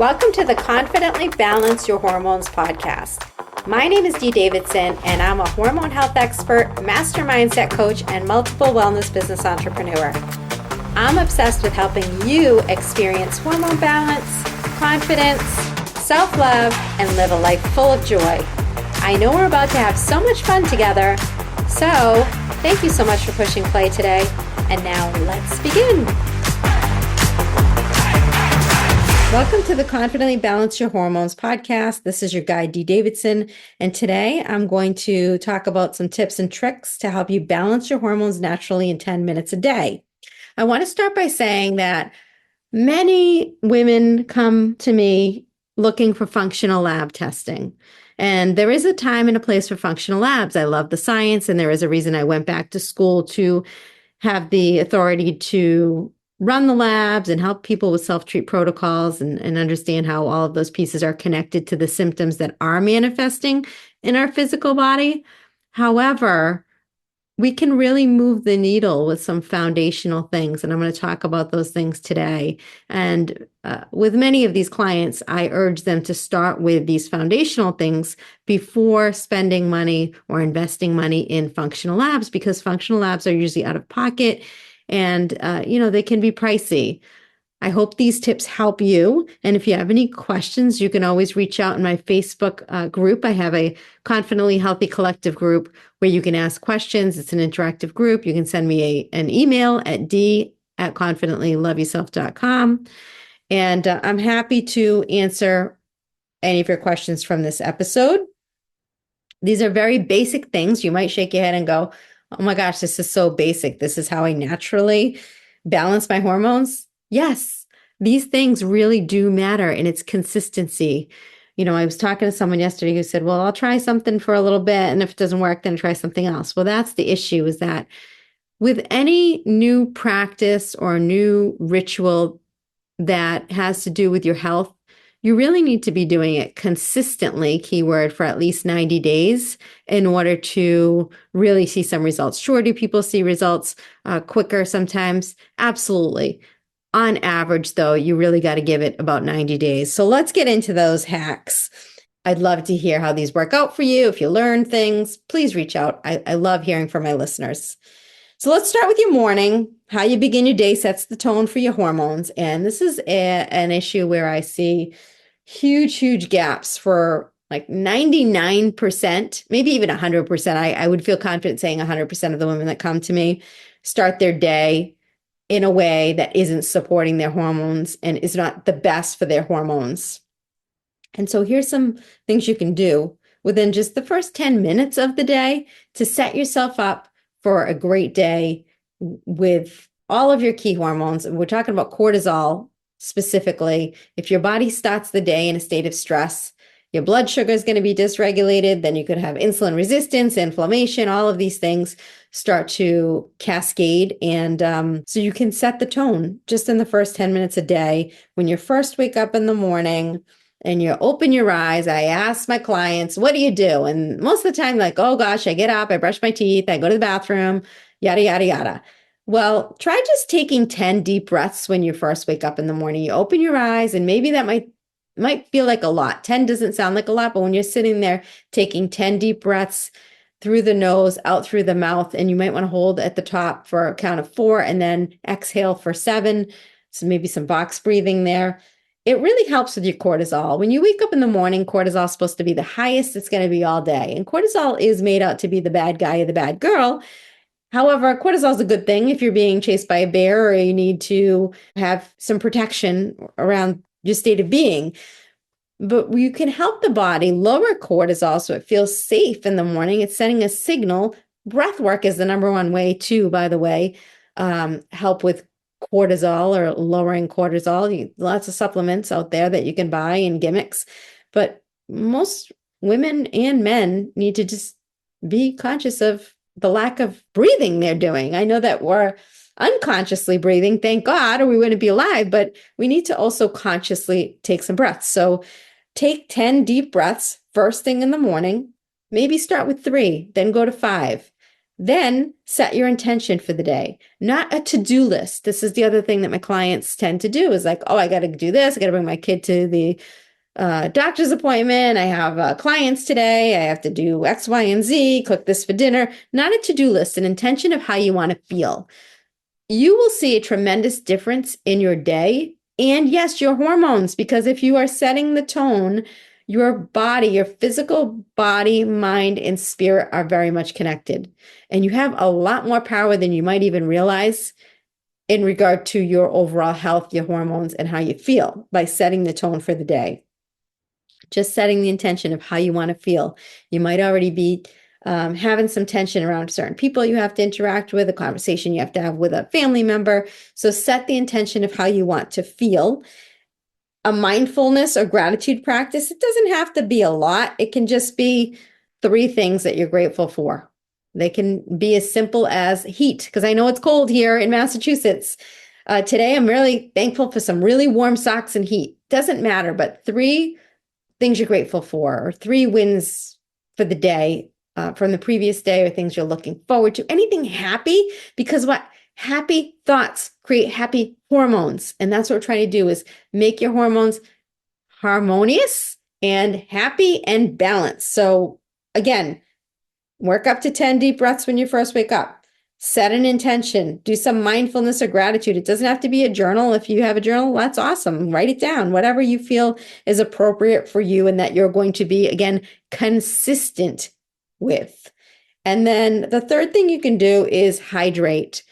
Welcome to the Confidently Balance Your Hormones podcast. My name is Dee Davidson, and I'm a hormone health expert, master mindset coach, and multiple wellness business entrepreneur. I'm obsessed with helping you experience hormone balance, confidence, self-love, and live a life full of joy. I know we're about to have so much fun together, so thank you so much for pushing play today. And now let's begin. Welcome to the Confidently Balance Your Hormones podcast. This is your guide, Dee Davidson, and today I'm going to talk about some tips and tricks to help you balance your hormones naturally in 10 minutes a day. I want to start by saying that many women come to me looking for functional lab testing, and there is a time and a place for functional labs. I love the science, and there is a reason I went back to school to have the authority to run the labs and help people with self-treat protocols and understand how all of those pieces are connected to the symptoms that are manifesting in our physical body. However, we can really move the needle with some foundational things, and I'm going to talk about those things today. And with many of these clients, I urge them to start with these foundational things before spending money or investing money in functional labs, because functional labs are usually out of pocket. And, they can be pricey. I hope these tips help you. And if you have any questions, you can always reach out in my Facebook group. I have a Confidently Healthy Collective group where you can ask questions. It's an interactive group. You can send me an email at d@confidentlyloveyourself.com. And I'm happy to answer any of your questions from this episode. These are very basic things. You might shake your head and go, oh my gosh, this is so basic. This is how I naturally balance my hormones. Yes, these things really do matter, and it's consistency. I was talking to someone yesterday who said, well, I'll try something for a little bit, and if it doesn't work, then try something else. Well, that's the issue, is that with any new practice or new ritual that has to do with your health, you really need to be doing it consistently, keyword, for at least 90 days in order to really see some results. Sure, do people see results quicker sometimes? Absolutely. On average, though, you really got to give it about 90 days. So let's get into those hacks. I'd love to hear how these work out for you. If you learn things, please reach out. I love hearing from my listeners. So let's start with your morning. How you begin your day sets the tone for your hormones. And this is an issue where I see huge gaps for like 99%, maybe even 100%. I would feel confident saying 100% of the women that come to me start their day in a way that isn't supporting their hormones and is not the best for their hormones. And so here's some things you can do within just the first 10 minutes of the day to set yourself up for a great day with all of your key hormones. And we're talking about cortisol specifically. If your body starts the day in a state of stress, your blood sugar is going to be dysregulated. Then you could have insulin resistance, inflammation, all of these things start to cascade. And so you can set the tone just in the first 10 minutes a day. When you first wake up in the morning and you open your eyes, I ask my clients, what do you do? And most of the time, like, oh gosh, I get up, I brush my teeth, I go to the bathroom, yada, yada, yada. Well, try just taking 10 deep breaths when you first wake up in the morning. You open your eyes, and maybe that might feel like a lot. 10 doesn't sound like a lot, but when you're sitting there taking 10 deep breaths through the nose, out through the mouth, and you might want to hold at the top for a count of 4 and then exhale for 7. So maybe some box breathing there. It really helps with your cortisol. When you wake up in the morning, cortisol is supposed to be the highest it's going to be all day. And cortisol is made out to be the bad guy or the bad girl. However, cortisol is a good thing if you're being chased by a bear or you need to have some protection around your state of being. But you can help the body lower cortisol so it feels safe in the morning. It's sending a signal. Breath work is the number one way too, by the way, help with cortisol or lowering cortisol. Lots of supplements out there that you can buy and gimmicks. But most women and men need to just be conscious of the lack of breathing they're doing. I know that we're unconsciously breathing, thank God, or we wouldn't be alive, but we need to also consciously take some breaths. So take 10 deep breaths first thing in the morning. Maybe start with 3, then go to 5. Then set your intention for the day, not a to-do list. This is the other thing that my clients tend to do is like, oh, I got to do this. I got to bring my kid to the doctor's appointment. I have clients today. I have to do X, Y, and Z, cook this for dinner. Not a to-do list, an intention of how you want to feel. You will see a tremendous difference in your day and yes, your hormones, because if you are setting the tone, your body, your physical body, mind, and spirit are very much connected. And you have a lot more power than you might even realize in regard to your overall health, your hormones, and how you feel by setting the tone for the day. Just setting the intention of how you want to feel. You might already be having some tension around certain people you have to interact with, a conversation you have to have with a family member. So set the intention of how you want to feel. A mindfulness or gratitude practice, it doesn't have to be a lot. It can just be 3 things that you're grateful for. They can be as simple as heat, because I know it's cold here in Massachusetts. Today, I'm really thankful for some really warm socks and heat. Doesn't matter, but 3 things you're grateful for, or 3 wins for the day from the previous day, or things you're looking forward to. Anything happy, because what? Happy thoughts create happy hormones. And that's what we're trying to do is make your hormones harmonious and happy and balanced. So again, work up to 10 deep breaths when you first wake up. Set an intention, do some mindfulness or gratitude. It doesn't have to be a journal. If you have a journal, that's awesome. Write it down, whatever you feel is appropriate for you and that you're going to be, again, consistent with. And then the third thing you can do is hydrate.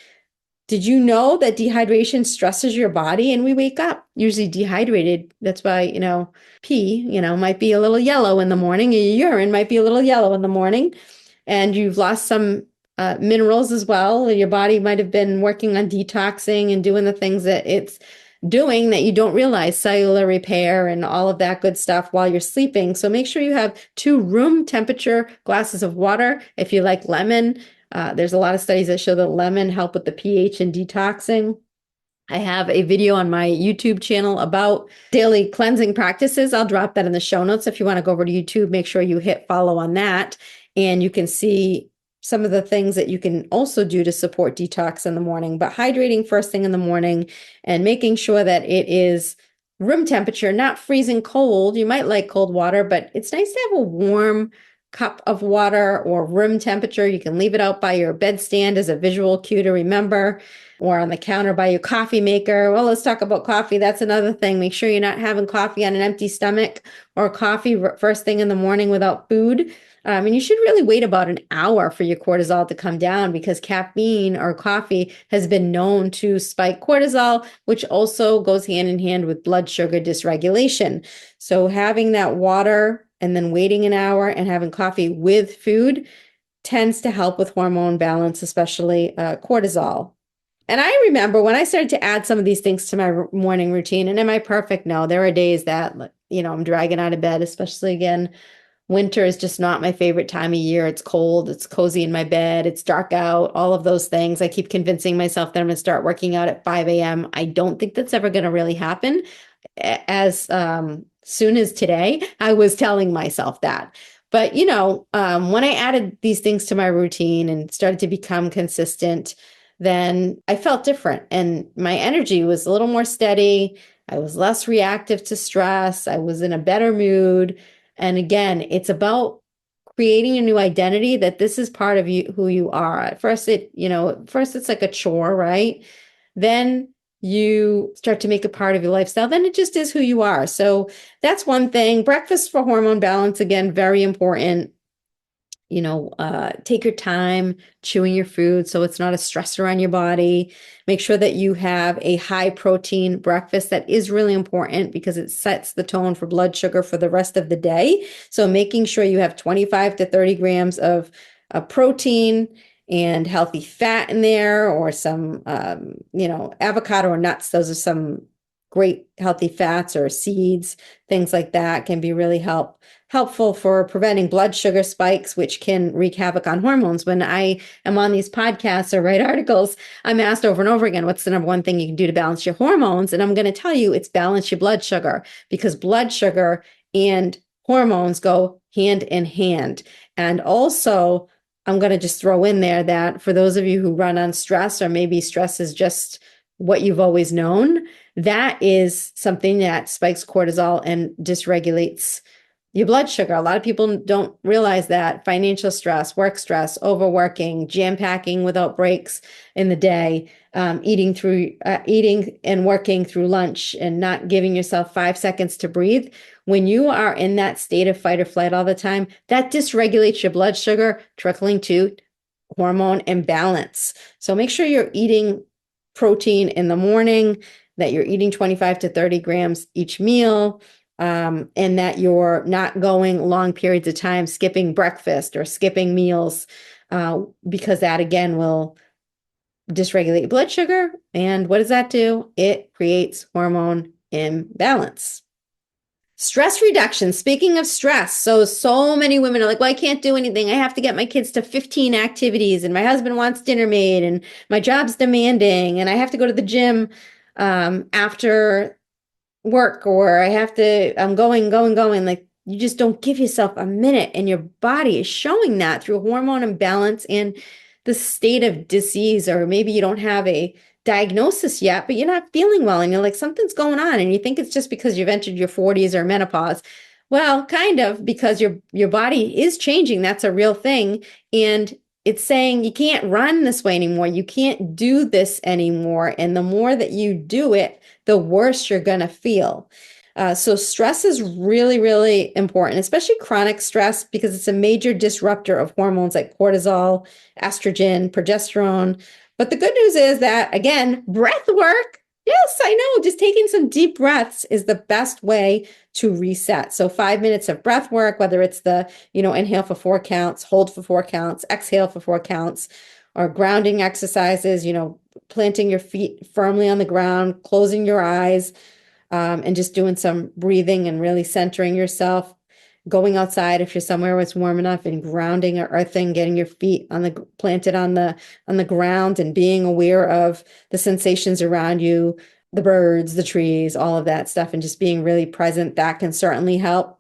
Did you know that dehydration stresses your body and we wake up usually dehydrated? That's why, pee, might be a little yellow in the morning. Your urine might be a little yellow in the morning and you've lost some minerals as well. Your body might have been working on detoxing and doing the things that it's doing that you don't realize, cellular repair and all of that good stuff while you're sleeping. So make sure you have 2 room temperature glasses of water. If you like lemon, there's a lot of studies that show that lemon help with the pH and detoxing. I have a video on my YouTube channel about daily cleansing practices. I'll drop that in the show notes. If you want to go over to YouTube, make sure you hit follow on that. And you can see some of the things that you can also do to support detox in the morning. But hydrating first thing in the morning and making sure that it is room temperature, not freezing cold. You might like cold water, but it's nice to have a warm cup of water or room temperature. You can leave it out by your bedstand as a visual cue to remember, or on the counter by your coffee maker. Well, let's talk about coffee. That's another thing. Make sure you're not having coffee on an empty stomach or coffee first thing in the morning without food. And you should really wait about an hour for your cortisol to come down, because caffeine or coffee has been known to spike cortisol, which also goes hand in hand with blood sugar dysregulation. So having that water and then waiting an hour and having coffee with food tends to help with hormone balance, especially cortisol. And I remember when I started to add some of these things to my morning routine, and am I perfect? No, there are days that, I'm dragging out of bed, especially again, winter is just not my favorite time of year. It's cold, it's cozy in my bed, it's dark out, all of those things. I keep convincing myself that I'm going to start working out at 5 a.m. I don't think that's ever going to really happen. As soon as today, I was telling myself that. But, when I added these things to my routine and started to become consistent, then I felt different and my energy was a little more steady. I was less reactive to stress. I was in a better mood. And again, it's about creating a new identity that this is part of you, who you are. At first, it's like a chore, right? Then you start to make it part of your lifestyle. Then it just is who you are. So that's one thing. Breakfast for hormone balance, again, very important. Take your time chewing your food so it's not a stressor on your body. Make sure that you have a high protein breakfast. That is really important because it sets the tone for blood sugar for the rest of the day. So making sure you have 25 to 30 grams of protein and healthy fat in there, or some, avocado or nuts. Those are some great healthy fats, or seeds, things like that can be really helpful for preventing blood sugar spikes, which can wreak havoc on hormones. When I am on these podcasts or write articles, I'm asked over and over again, what's the number one thing you can do to balance your hormones? And I'm going to tell you, it's balance your blood sugar, because blood sugar and hormones go hand in hand. And also, I'm going to just throw in there that for those of you who run on stress, or maybe stress is just what you've always known, that is something that spikes cortisol and dysregulates your blood sugar. A lot of people don't realize that financial stress, work stress, overworking, jam packing without breaks in the day, eating and working through lunch and not giving yourself 5 seconds to breathe. When you are in that state of fight or flight all the time, that dysregulates your blood sugar, trickling to hormone imbalance. So make sure you're eating protein in the morning, that you're eating 25 to 30 grams each meal, and that you're not going long periods of time skipping breakfast or skipping meals, because that again will dysregulate blood sugar. And what does that do? It creates hormone imbalance. Stress reduction. Speaking of stress, so many women are like, well, I can't do anything. I have to get my kids to 15 activities, and my husband wants dinner made, and my job's demanding, and I have to go to the gym after work, or I'm going. Like, you just don't give yourself a minute, and your body is showing that through hormone imbalance and the state of disease. Or maybe you don't have a diagnosis yet, but you're not feeling well, and you're like, something's going on, and you think it's just because you've entered your 40s or menopause. Well, kind of, because your body is changing. That's a real thing. And it's saying you can't run this way anymore. You can't do this anymore. And the more that you do it, the worse you're going to feel. So stress is really, really important, especially chronic stress, because it's a major disruptor of hormones like cortisol, estrogen, progesterone. But the good news is that, again, breath work. Yes, I know. Just taking some deep breaths is the best way to reset. So 5 minutes of breath work, whether it's the, inhale for 4 counts, hold for 4 counts, exhale for 4 counts, or grounding exercises, planting your feet firmly on the ground, closing your eyes, and just doing some breathing and really centering yourself. Going outside if you're somewhere where it's warm enough, and grounding or earthing, getting your feet planted on the ground, and being aware of the sensations around you, the birds, the trees, all of that stuff, and just being really present. That can certainly help.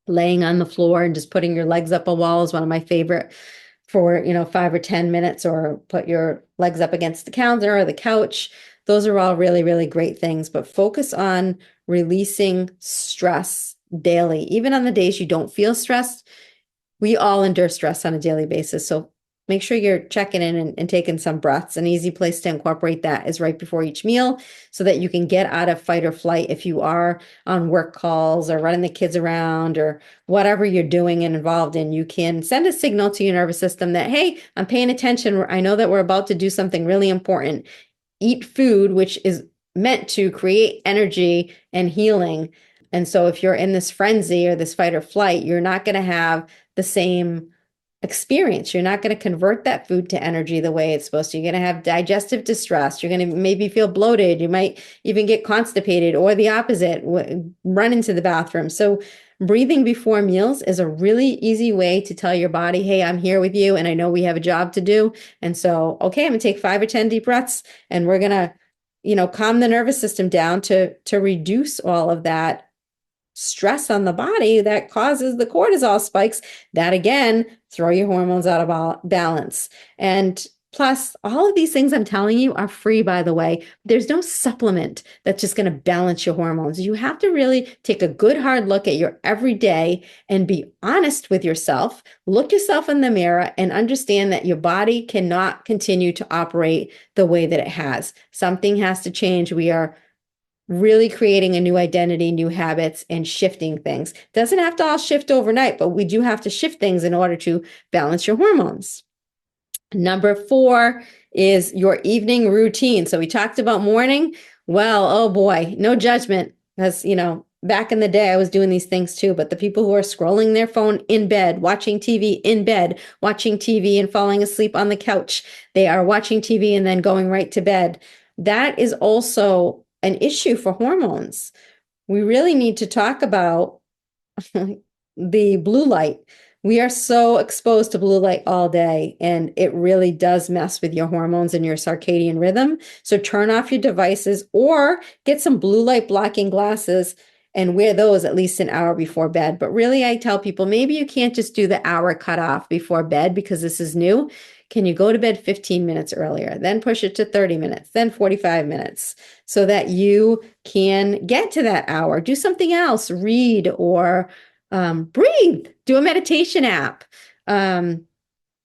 Laying on the floor and just putting your legs up a wall is one of my favorite for 5 or 10 minutes, or put your legs up against the counter or the couch. Those are all really, really great things, but focus on releasing stress daily. Even on the days you don't feel stressed, we all endure stress on a daily basis. So make sure you're checking in and taking some breaths. An easy place to incorporate that is right before each meal, so that you can get out of fight or flight if you are on work calls or running the kids around or whatever you're doing and involved in. You can send a signal to your nervous system that, hey, I'm paying attention. I know that we're about to do something really important. Eat food, which is meant to create energy and healing. And so if you're in this frenzy or this fight or flight, you're not going to have the same experience. You're not going to convert that food to energy the way it's supposed to. You're going to have digestive distress. You're going to maybe feel bloated. You might even get constipated, or the opposite, run into the bathroom. So breathing before meals is a really easy way to tell your body, hey, I'm here with you, and I know we have a job to do. And so, okay, I'm going to take 5 or 10 deep breaths, and we're going to, calm the nervous system down to reduce all of that stress on the body that causes the cortisol spikes that, again, throw your hormones out of balance. And plus, all of these things I'm telling you are free, by the way. There's no supplement that's just going to balance your hormones. You have to really take a good hard look at your everyday and be honest with yourself. Look yourself in the mirror and understand that your body cannot continue to operate the way that it has. Something has to change. We are really creating a new identity, new habits, and shifting things. Doesn't have to all shift overnight, but we do have to shift things in order to balance your hormones. Number 4 is your evening routine. So we talked about morning. Well, oh boy, no judgment, because, back in the day, I was doing these things too, but the people who are scrolling their phone in bed, watching TV in bed, watching TV and falling asleep on the couch, they are watching TV and then going right to bed. That is also an issue for hormones. We really need to talk about the blue light. We are so exposed to blue light all day, and it really does mess with your hormones and your circadian rhythm. So turn off your devices, or get some blue light blocking glasses and wear those at least an hour before bed. But really, I tell people maybe you can't just do the hour cutoff before bed because this is new. Can you go to bed 15 minutes earlier, then push it to 30 minutes, then 45 minutes, so that you can get to that hour? Do something else, read or breathe, do a meditation app.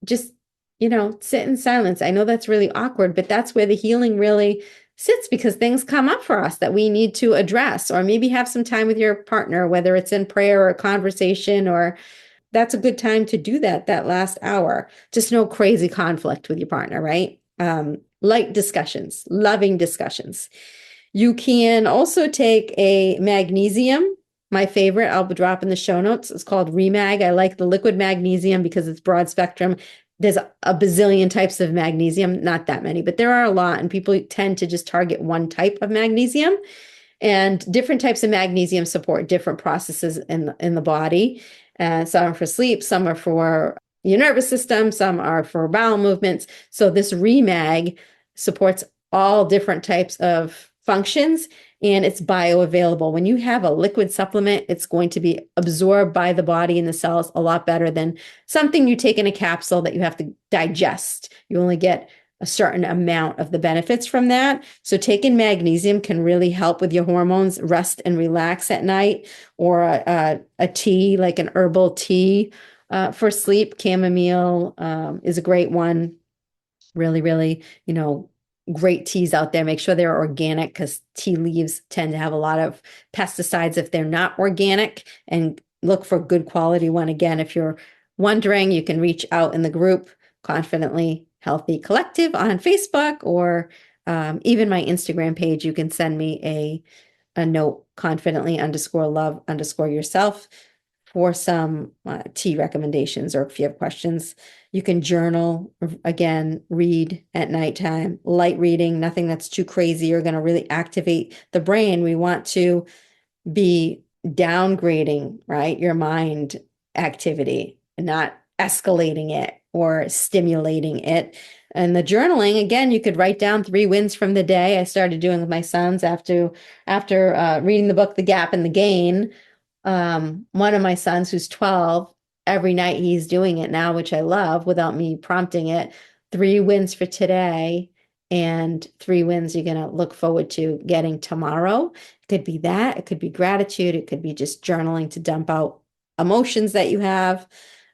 Just, sit in silence. I know that's really awkward, but that's where the healing really sits, because things come up for us that we need to address, or maybe have some time with your partner, whether it's in prayer or conversation, or that's a good time to do that last hour. Just no crazy conflict with your partner, right? Light discussions, loving discussions. You can also take a magnesium. My favorite, I'll drop in the show notes. It's called Remag. I like the liquid magnesium because it's broad spectrum. There's a bazillion types of magnesium, not that many, but there are a lot, and people tend to just target one type of magnesium. And different types of magnesium support different processes in the body. Some are for sleep, some are for your nervous system, some are for bowel movements. So this Remag supports all different types of functions, and it's bioavailable. When you have a liquid supplement, it's going to be absorbed by the body and the cells a lot better than something you take in a capsule that you have to digest. You only get a certain amount of the benefits from that. So taking magnesium can really help with your hormones, rest and relax at night, or a tea, like an herbal tea for sleep. Chamomile is a great one. Really, really, great teas out there. Make sure they're organic, because tea leaves tend to have a lot of pesticides if they're not organic, and look for good quality one. Again, if you're wondering, you can reach out in the group, Confidently Healthy Collective on Facebook, or even my Instagram page. You can send me a note, confidently_love_yourself, for some tea recommendations, or if you have questions. You can journal, again, read at nighttime, light reading, nothing that's too crazy or going to really activate the brain. We want to be downgrading, right, your mind activity, not escalating it or stimulating it. And the journaling, again, you could write down 3 wins from the day. I started doing with my sons after reading the book, The Gap and the Gain. One of my sons, who's 12, every night he's doing it now, which I love, without me prompting it. 3 wins for today, and 3 wins you're going to look forward to getting tomorrow. It could be that. It could be gratitude. It could be just journaling to dump out emotions that you have.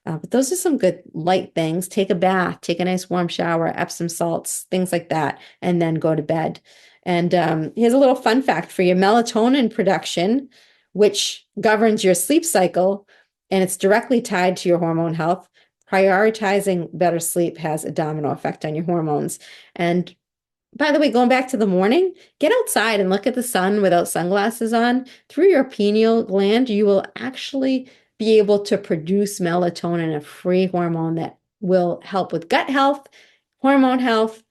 But those are some good light things. Take a bath, take a nice warm shower, Epsom salts, things like that, and then go to bed. And here's a little fun fact for your melatonin production, which governs your sleep cycle, and it's directly tied to your hormone health. Prioritizing better sleep has a domino effect on your hormones. And by the way, going back to the morning, get outside and look at the sun without sunglasses on. Through your pineal gland, you will actually be able to produce melatonin, a free hormone that will help with gut health, hormone health,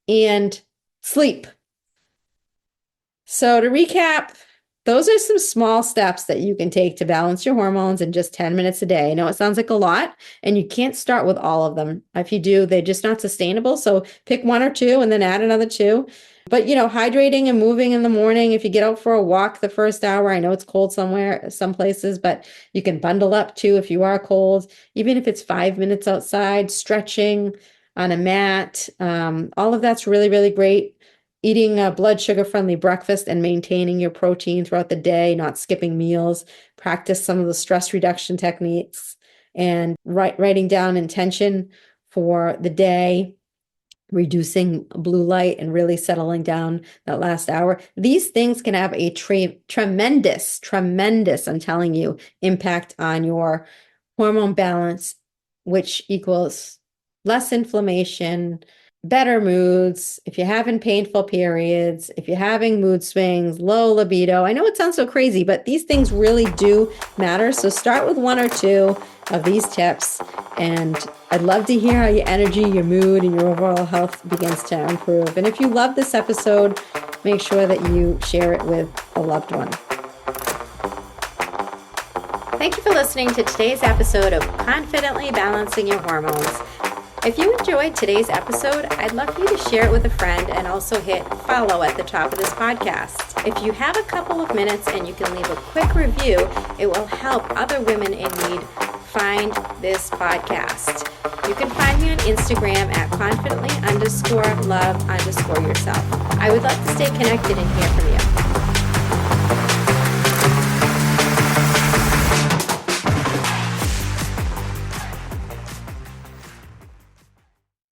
and sleep. So to recap, those are some small steps that you can take to balance your hormones in just 10 minutes a day. I know it sounds like a lot, and you can't start with all of them. If you do, they're just not sustainable. So pick 1 or 2 and then add another 2. But, hydrating and moving in the morning, if you get out for a walk the first hour, I know it's cold some places, but you can bundle up too if you are cold, even if it's 5 minutes outside, stretching on a mat. All of that's really, really great. Eating a blood sugar friendly breakfast and maintaining your protein throughout the day, not skipping meals. Practice some of the stress reduction techniques, and writing down intention for the day, reducing blue light, and really settling down that last hour. These things can have a tremendous, I'm telling you, impact on your hormone balance, which equals less inflammation, better moods. If you're having painful periods, if you're having mood swings, low libido. I know it sounds so crazy, but these things really do matter. So start with 1 or 2 of these tips, and I'd love to hear how your energy, your mood, and your overall health begins to improve. And if you love this episode, make sure that you share it with a loved one. Thank you for listening to today's episode of Confidently Balancing Your Hormones. If you enjoyed today's episode, I'd love you to share it with a friend and also hit follow at the top of this podcast. If you have a couple of minutes and you can leave a quick review, it will help other women in need find this podcast. You can find me on Instagram at confidently_love_yourself. I would love to stay connected and hear from you.